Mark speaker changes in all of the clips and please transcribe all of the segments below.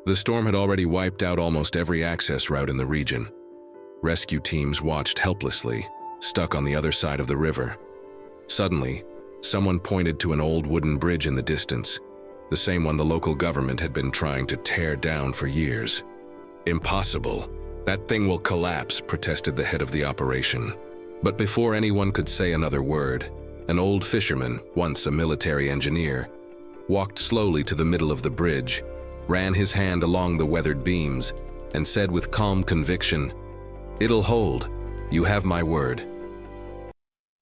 Speaker 1: The storm had already wiped out almost every access route in the region. Rescue teams watched helplessly, stuck on the other side of the river. Suddenly, someone pointed to an old wooden bridge in the distance, the same one the local government had been trying to tear down for years. "Impossible. That thing will collapse," protested the head of the operation. But before anyone could say another word, an old fisherman, once a military engineer, walked slowly to the middle of the bridge, ran his hand along the weathered beams, and said with calm conviction, "It'll hold. You have my word."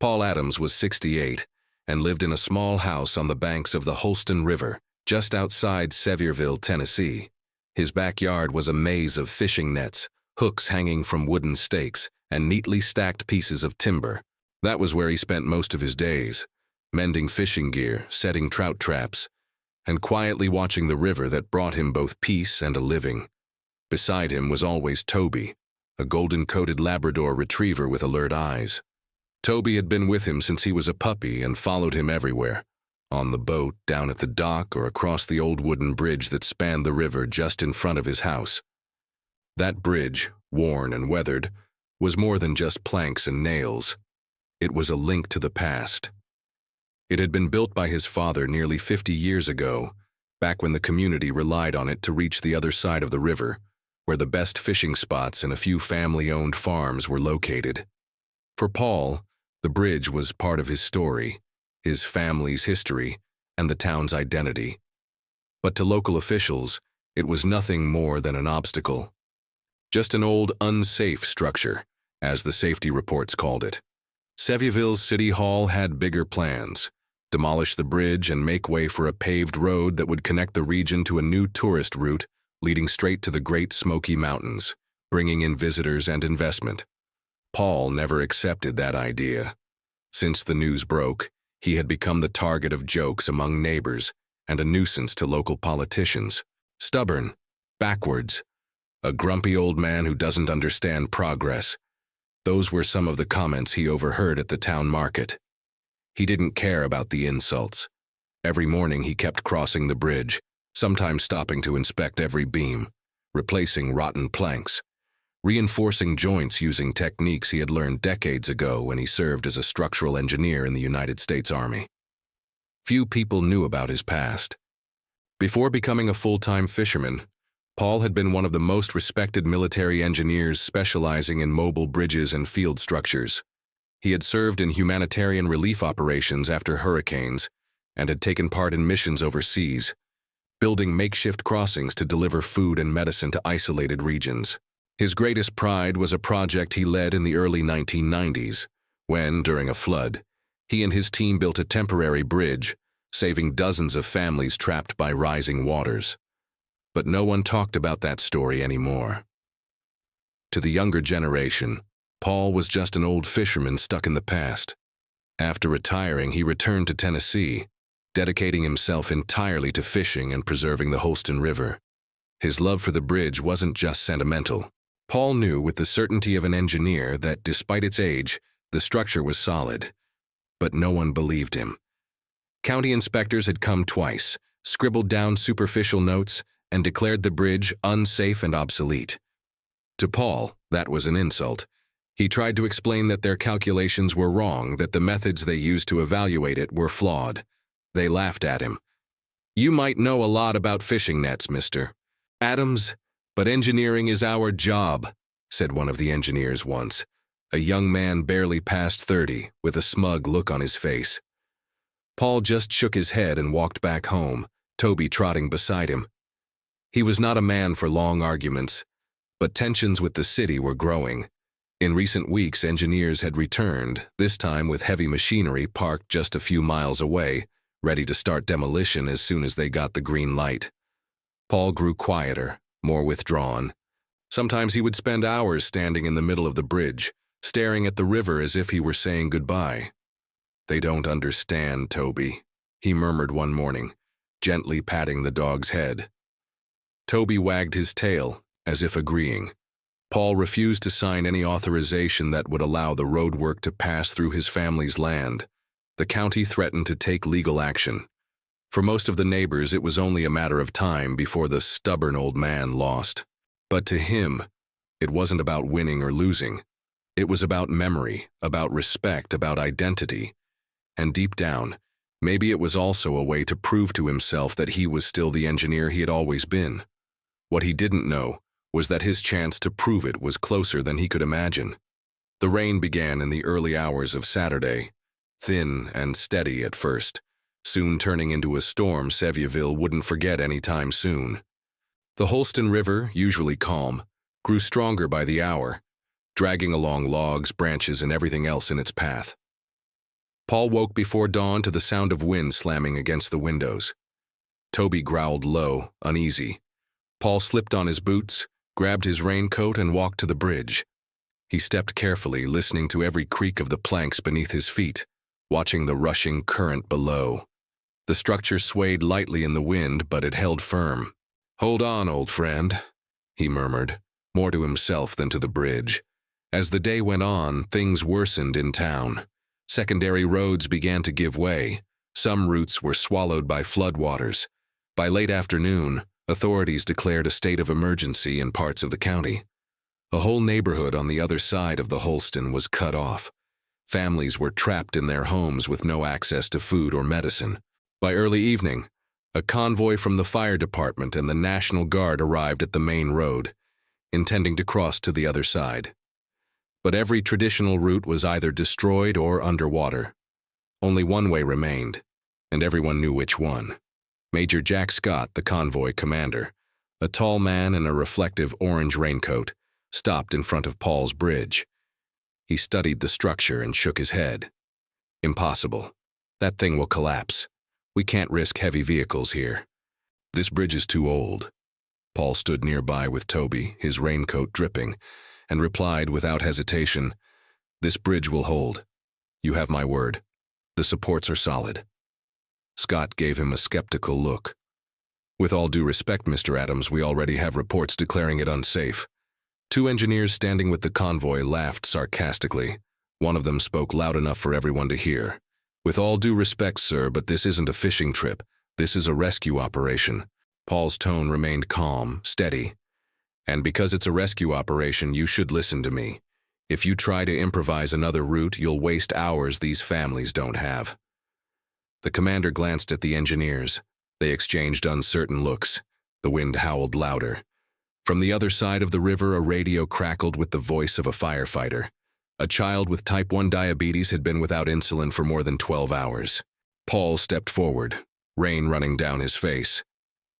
Speaker 1: Paul Adams was 68 and lived in a small house on the banks of the Holston River, just outside Sevirville, Tennessee. His backyard was a maze of fishing nets, hooks hanging from wooden stakes, and neatly stacked pieces of timber. That was where he spent most of his days, mending fishing gear, setting trout traps, and quietly watching the river that brought him both peace and a living. Beside him was always Toby, a golden-coated Labrador retriever with alert eyes. Toby had been with him since he was a puppy and followed him everywhere, on the boat, down at the dock, or across the old wooden bridge that spanned the river just in front of his house. That bridge, worn and weathered, was more than just planks and nails. It was a link to the past. It had been built by his father nearly 50 years ago, back when the community relied on it to reach the other side of the river, where the best fishing spots and a few family-owned farms were located. For Paul, the bridge was part of his story, his family's history, and the town's identity. But to local officials, it was nothing more than an obstacle. Just an old unsafe structure, as the safety reports called it. Sevirville's City Hall had bigger plans: demolish the bridge and make way for a paved road that would connect the region to a new tourist route leading straight to the Great Smoky Mountains, bringing in visitors and investment. Paul never accepted that idea. Since the news broke, he had become the target of jokes among neighbors and a nuisance to local politicians. Stubborn, backwards, a grumpy old man who doesn't understand progress. Those were some of the comments he overheard at the town market. He didn't care about the insults. Every morning he kept crossing the bridge, sometimes stopping to inspect every beam, replacing rotten planks, reinforcing joints using techniques he had learned decades ago when he served as a structural engineer in the United States Army. Few people knew about his past. Before becoming a full-time fisherman, Paul had been one of the most respected military engineers specializing in mobile bridges and field structures. He had served in humanitarian relief operations after hurricanes and had taken part in missions overseas, building makeshift crossings to deliver food and medicine to isolated regions. His greatest pride was a project he led in the early 1990s, when, during a flood, he and his team built a temporary bridge, saving dozens of families trapped by rising waters. But no one talked about that story anymore. To the younger generation, Paul was just an old fisherman stuck in the past. After retiring, he returned to Tennessee, dedicating himself entirely to fishing and preserving the Holston River. His love for the bridge wasn't just sentimental. Paul knew with the certainty of an engineer that, despite its age, the structure was solid. But no one believed him. County inspectors had come twice, scribbled down superficial notes, and declared the bridge unsafe and obsolete. To Paul, that was an insult. He tried to explain that their calculations were wrong, that the methods they used to evaluate it were flawed. They laughed at him. "You might know a lot about fishing nets, Mr. Adams, but engineering is our job," said one of the engineers once, a young man barely past 30, with a smug look on his face. Paul just shook his head and walked back home, Toby trotting beside him. He was not a man for long arguments, but tensions with the city were growing. In recent weeks, engineers had returned, this time with heavy machinery parked just a few miles away, ready to start demolition as soon as they got the green light. Paul grew quieter, more withdrawn. Sometimes he would spend hours standing in the middle of the bridge, staring at the river as if he were saying goodbye. "They don't understand, Toby," he murmured one morning, gently patting the dog's head. Toby wagged his tail, as if agreeing. Paul refused to sign any authorization that would allow the roadwork to pass through his family's land. The county threatened to take legal action. For most of the neighbors, it was only a matter of time before the stubborn old man lost. But to him, it wasn't about winning or losing. It was about memory, about respect, about identity. And deep down, maybe it was also a way to prove to himself that he was still the engineer he had always been. What he didn't know was that his chance to prove it was closer than he could imagine. The rain began in the early hours of Saturday, thin and steady at first, soon turning into a storm Sevirville wouldn't forget any time soon. The Holston River, usually calm, grew stronger by the hour, dragging along logs, branches, and everything else in its path. Paul woke before dawn to the sound of wind slamming against the windows. Toby growled low, uneasy. Paul slipped on his boots, grabbed his raincoat, and walked to the bridge. He stepped carefully, listening to every creak of the planks beneath his feet, watching the rushing current below. The structure swayed lightly in the wind, but it held firm. "Hold on, old friend," he murmured, more to himself than to the bridge. As the day went on, things worsened in town. Secondary roads began to give way. Some routes were swallowed by floodwaters. By late afternoon, authorities declared a state of emergency in parts of the county. A whole neighborhood on the other side of the Holston was cut off. Families were trapped in their homes with no access to food or medicine. By early evening, a convoy from the fire department and the National Guard arrived at the main road, intending to cross to the other side. But every traditional route was either destroyed or underwater. Only one way remained, and everyone knew which one. Major Jack Scott, the convoy commander, a tall man in a reflective orange raincoat, stopped in front of Paul's bridge. He studied the structure and shook his head. "Impossible. That thing will collapse. We can't risk heavy vehicles here. This bridge is too old." Paul stood nearby with Toby, his raincoat dripping, and replied without hesitation, "This bridge will hold. You have my word. The supports are solid." Scott gave him a skeptical look. "With all due respect, Mr. Adams, we already have reports declaring it unsafe." Two engineers standing with the convoy laughed sarcastically. One of them spoke loud enough for everyone to hear. "With all due respect, sir, but this isn't a fishing trip. This is a rescue operation." Paul's tone remained calm, steady. "And because it's a rescue operation, you should listen to me. If you try to improvise another route, you'll waste hours these families don't have." The commander glanced at the engineers. They exchanged uncertain looks. The wind howled louder. From the other side of the river, a radio crackled with the voice of a firefighter. A child with type 1 diabetes had been without insulin for more than 12 hours. Paul stepped forward, rain running down his face.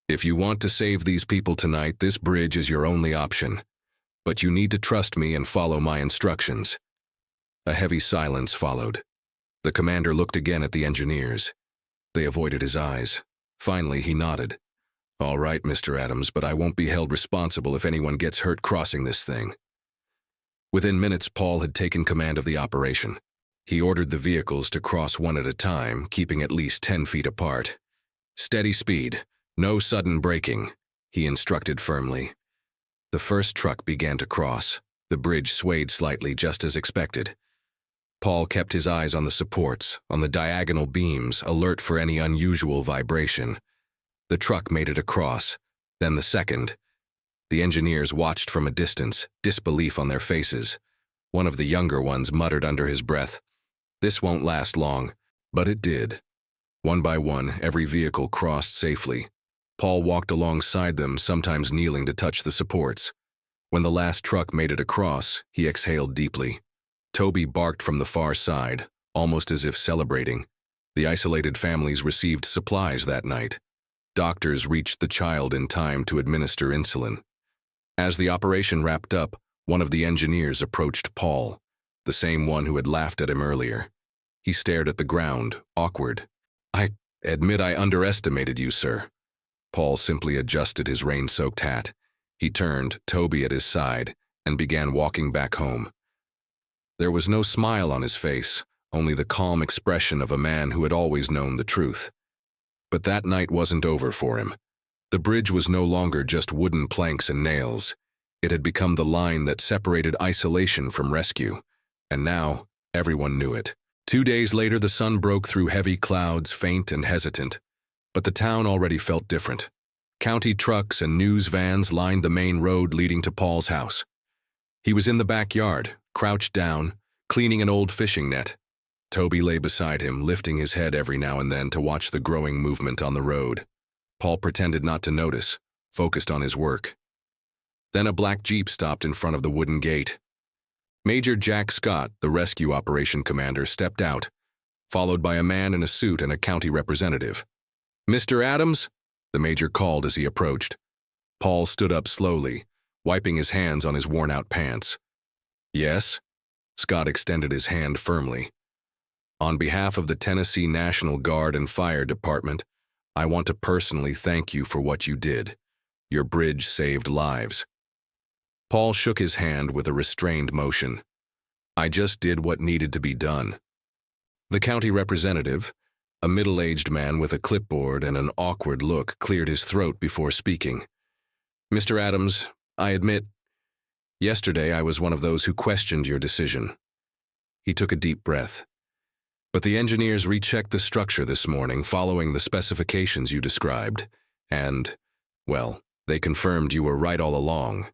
Speaker 1: "If you want to save these people tonight, this bridge is your only option. But you need to trust me and follow my instructions." A heavy silence followed. The commander looked again at the engineers. They avoided his eyes. Finally, he nodded. "All right, Mr. Adams, but I won't be held responsible if anyone gets hurt crossing this thing." Within minutes, Paul had taken command of the operation. He ordered the vehicles to cross one at a time, keeping at least 10 feet apart. "Steady speed, no sudden braking," he instructed firmly. The first truck began to cross. The bridge swayed slightly, just as expected. Paul kept his eyes on the supports, on the diagonal beams, alert for any unusual vibration. The truck made it across, then the second. The engineers watched from a distance, disbelief on their faces. One of the younger ones muttered under his breath, "This won't last long." But it did. One by one, every vehicle crossed safely. Paul walked alongside them, sometimes kneeling to touch the supports. When the last truck made it across, he exhaled deeply. Toby barked from the far side, almost as if celebrating. The isolated families received supplies that night. Doctors reached the child in time to administer insulin. As the operation wrapped up, one of the engineers approached Paul, the same one who had laughed at him earlier. He stared at the ground, awkward. "I admit I underestimated you, sir." Paul simply adjusted his rain-soaked hat. He turned, Toby at his side, and began walking back home. There was no smile on his face, only the calm expression of a man who had always known the truth. But that night wasn't over for him. The bridge was no longer just wooden planks and nails. It had become the line that separated isolation from rescue. And now, everyone knew it. 2 days later, the sun broke through heavy clouds, faint and hesitant. But the town already felt different. County trucks and news vans lined the main road leading to Paul's house. He was in the backyard, crouched down, cleaning an old fishing net. Toby lay beside him, lifting his head every now and then to watch the growing movement on the road. Paul pretended not to notice, focused on his work. Then a black Jeep stopped in front of the wooden gate. Major Jack Scott, the rescue operation commander, stepped out, followed by a man in a suit and a county representative. "Mr. Adams?" the major called as he approached. Paul stood up slowly, wiping his hands on his worn-out pants. "Yes?" Scott extended his hand firmly. "On behalf of the Tennessee National Guard and Fire Department, I want to personally thank you for what you did. Your bridge saved lives." Paul shook his hand with a restrained motion. "I just did what needed to be done." The county representative, a middle-aged man with a clipboard and an awkward look, cleared his throat before speaking. "Mr. Adams, I admit, yesterday I was one of those who questioned your decision." He took a deep breath. "But the engineers rechecked the structure this morning following the specifications you described, and, well, they confirmed you were right all along."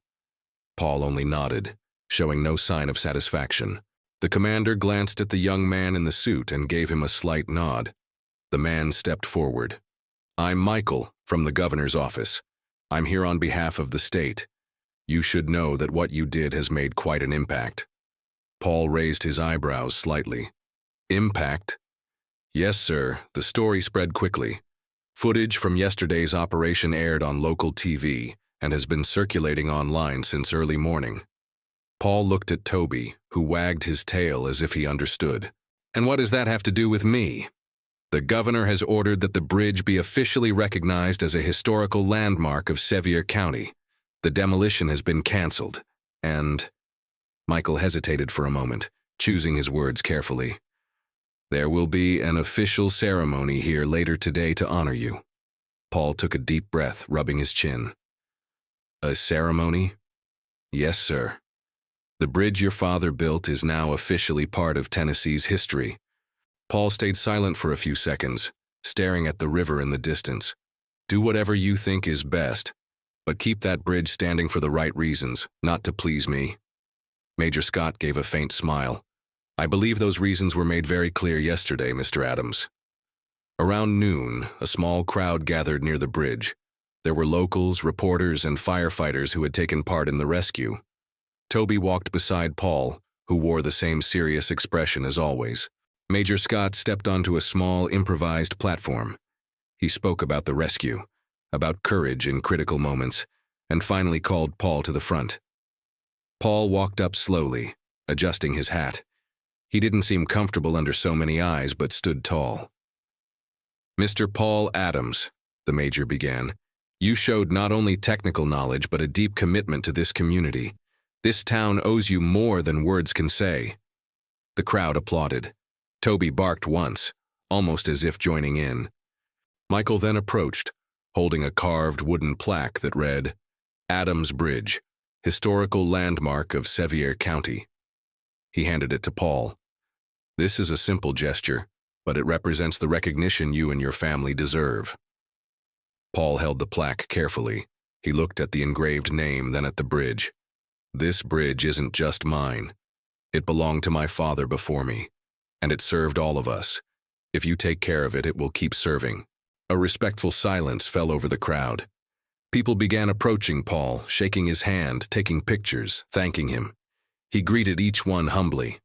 Speaker 1: Paul only nodded, showing no sign of satisfaction. The commander glanced at the young man in the suit and gave him a slight nod. The man stepped forward. "I'm Michael, from the governor's office. I'm here on behalf of the state. You should know that what you did has made quite an impact." Paul raised his eyebrows slightly. "Impact?" "Yes, sir. The story spread quickly. Footage from yesterday's operation aired on local TV and has been circulating online since early morning." Paul looked at Toby, who wagged his tail as if he understood. "And what does that have to do with me?" "The governor has ordered that the bridge be officially recognized as a historical landmark of Sevier County. The demolition has been canceled, and—" Michael hesitated for a moment, choosing his words carefully. "There will be an official ceremony here later today to honor you." Paul took a deep breath, rubbing his chin. "A ceremony?" "Yes, sir. The bridge your father built is now officially part of Tennessee's history." Paul stayed silent for a few seconds, staring at the river in the distance. "Do whatever you think is best, but keep that bridge standing for the right reasons, not to please me." Major Scott gave a faint smile. "I believe those reasons were made very clear yesterday, Mr. Adams." Around noon, a small crowd gathered near the bridge. There were locals, reporters, and firefighters who had taken part in the rescue. Toby walked beside Paul, who wore the same serious expression as always. Major Scott stepped onto a small, improvised platform. He spoke about the rescue, about courage in critical moments, and finally called Paul to the front. Paul walked up slowly, adjusting his hat. He didn't seem comfortable under so many eyes, but stood tall. "Mr. Paul Adams," the major began, "you showed not only technical knowledge but a deep commitment to this community. This town owes you more than words can say." The crowd applauded. Toby barked once, almost as if joining in. Michael then approached, holding a carved wooden plaque that read, "Adams Bridge, Historical Landmark of Sevier County." He handed it to Paul. "This is a simple gesture, but it represents the recognition you and your family deserve." Paul held the plaque carefully. He looked at the engraved name, then at the bridge. "This bridge isn't just mine. It belonged to my father before me, and it served all of us. If you take care of it, it will keep serving." A respectful silence fell over the crowd. People began approaching Paul, shaking his hand, taking pictures, thanking him. He greeted each one humbly.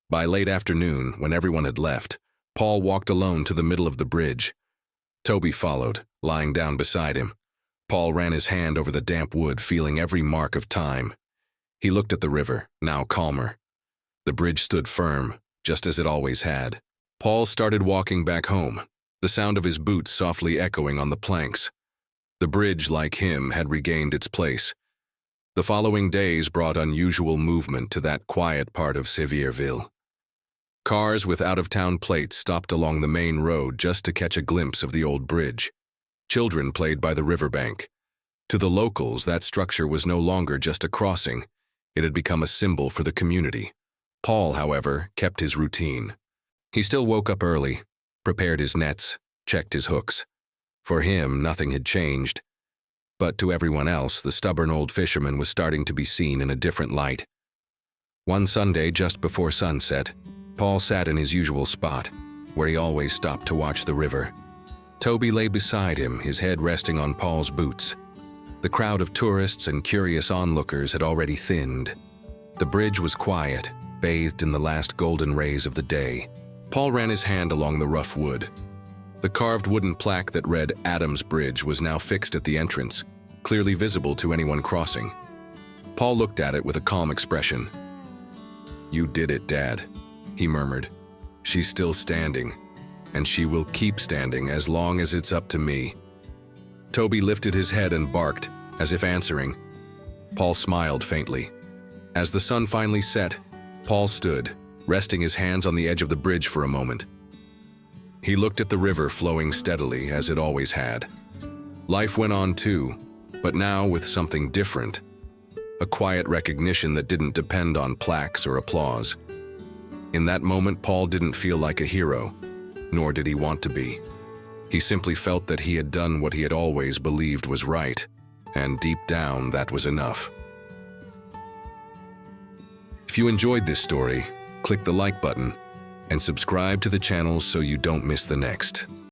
Speaker 1: By late afternoon, when everyone had left, Paul walked alone to the middle of the bridge. Toby followed, lying down beside him. Paul ran his hand over the damp wood, feeling every mark of time. He looked at the river, now calmer. The bridge stood firm, just as it always had. Paul started walking back home, the sound of his boots softly echoing on the planks. The bridge, like him, had regained its place. The following days brought unusual movement to that quiet part of Sevirville. Cars with out-of-town plates stopped along the main road just to catch a glimpse of the old bridge. Children played by the riverbank. To the locals, that structure was no longer just a crossing. It had become a symbol for the community. Paul, however, kept his routine. He still woke up early, prepared his nets, checked his hooks. For him, nothing had changed. But to everyone else, the stubborn old fisherman was starting to be seen in a different light. One Sunday, just before sunset, Paul sat in his usual spot, where he always stopped to watch the river. Toby lay beside him, his head resting on Paul's boots. The crowd of tourists and curious onlookers had already thinned. The bridge was quiet, bathed in the last golden rays of the day. Paul ran his hand along the rough wood. The carved wooden plaque that read Adams Bridge was now fixed at the entrance, clearly visible to anyone crossing. Paul looked at it with a calm expression. "You did it, Dad," he murmured. "She's still standing, and she will keep standing as long as it's up to me." Toby lifted his head and barked, as if answering. Paul smiled faintly. As the sun finally set, Paul stood, resting his hands on the edge of the bridge for a moment. He looked at the river flowing steadily, as it always had. Life went on too, but now with something different. A quiet recognition that didn't depend on plaques or applause. In that moment, Paul didn't feel like a hero, nor did he want to be. He simply felt that he had done what he had always believed was right, and deep down, that was enough. If you enjoyed this story, click the like button and subscribe to the channel so you don't miss the next.